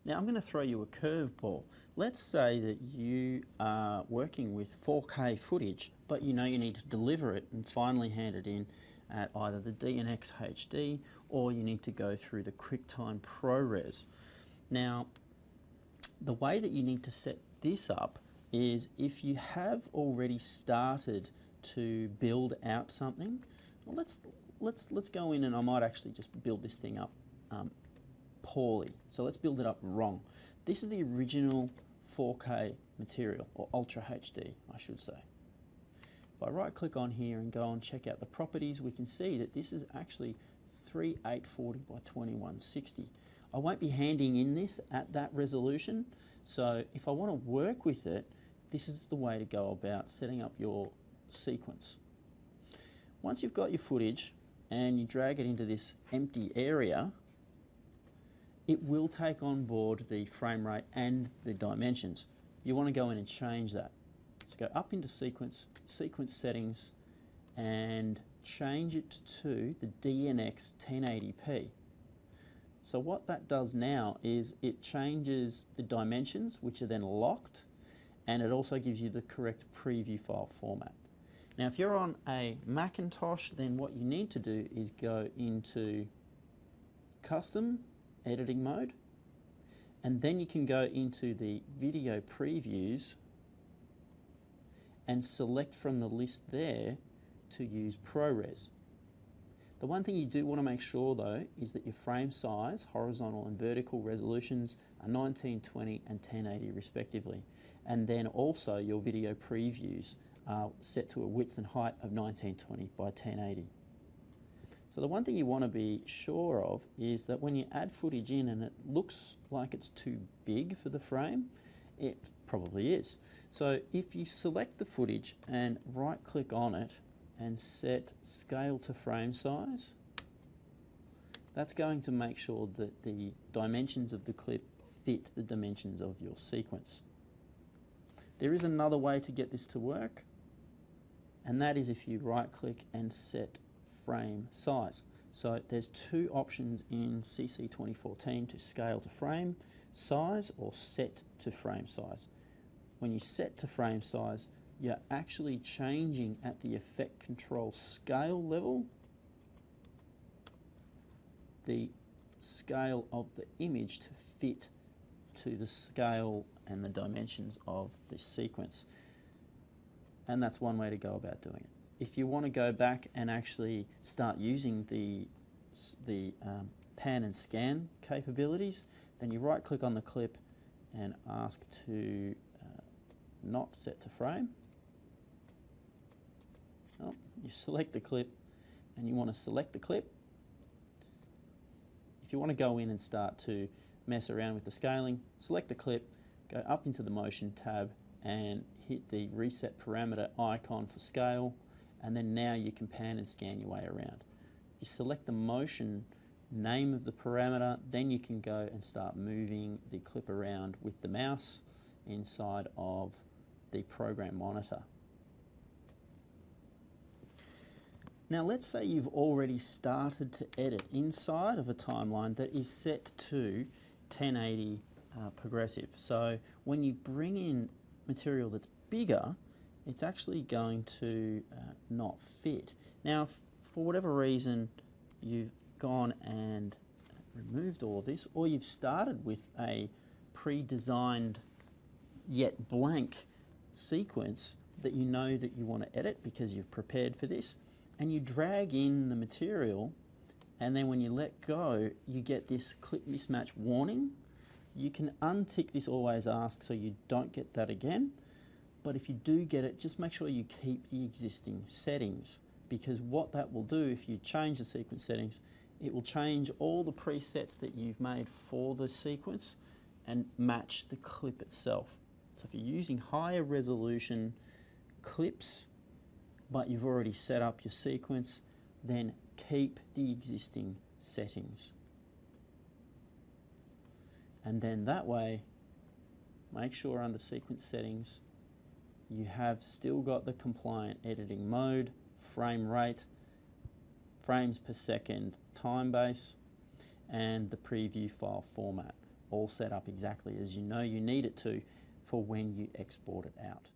Now I'm going to throw you a curveball. Let's say that you are working with 4K footage, but you know you need to deliver it and finally hand it in at either the DNX HD or you need to go through the QuickTime ProRes. Now, the way that you need to set this up is if you have already started to build out something. Well, let's go in, and I might actually just build this thing up poorly. So let's build it up wrong. This is the original 4K material, or UltraHD, I should say. If I right click on here and go and check out the properties, we can see that this is actually 3840 by 2160. I won't be handing in this at that resolution, so if I want to work with it, this is the way to go about setting up your sequence. Once you've got your footage and you drag it into this empty area, it will take on board the frame rate and the dimensions. You want to go in and change that. So go up into sequence settings, and change it to the DNX 1080p. So what that does now is it changes the dimensions, which are then locked, and it also gives you the correct preview file format. Now if you're on a Macintosh, then what you need to do is go into custom editing mode, and then you can go into the video previews and select from the list there to use ProRes. The one thing you do want to make sure though is that your frame size, horizontal and vertical resolutions are 1920 and 1080 respectively, and then also your video previews are set to a width and height of 1920 by 1080. So the one thing you want to be sure of is that when you add footage in and it looks like it's too big for the frame, it probably is. So if you select the footage and right click on it and set scale to frame size, that's going to make sure that the dimensions of the clip fit the dimensions of your sequence. There is another way to get this to work, and that is if you right click and set frame size. So there's two options in CC 2014 to scale to frame size or set to frame size. When you set to frame size, you're actually changing at the effect control scale level the scale of the image to fit to the scale and the dimensions of the sequence. And that's one way to go about doing it. If you want to go back and actually start using the pan and scan capabilities, then you right click on the clip and ask to not set to frame. Oh, you select the clip and you want to select the clip. If you want to go in and start to mess around with the scaling, select the clip, go up into the motion tab and hit the reset parameter icon for scale, and then now you can pan and scan your way around. If you select the motion name of the parameter, then you can go and start moving the clip around with the mouse inside of the program monitor. Now let's say you've already started to edit inside of a timeline that is set to 1080 progressive. So when you bring in material that's bigger, it's actually going to not fit. Now if for whatever reason you've gone and removed all of this, or you've started with a pre-designed yet blank sequence that you know that you want to edit because you've prepared for this, and you drag in the material, and then when you let go you get this clip mismatch warning. You can untick this always ask so you don't get that again, but if you do get it, just make sure you keep the existing settings, because what that will do if you change the sequence settings, it will change all the presets that you've made for the sequence and match the clip itself. So if you're using higher resolution clips but you've already set up your sequence, then keep the existing settings. And then that way, make sure under sequence settings you have still got the compliant editing mode, frame rate, frames per second time base, and the preview file format. all set up exactly as you know you need it to for when you export it out.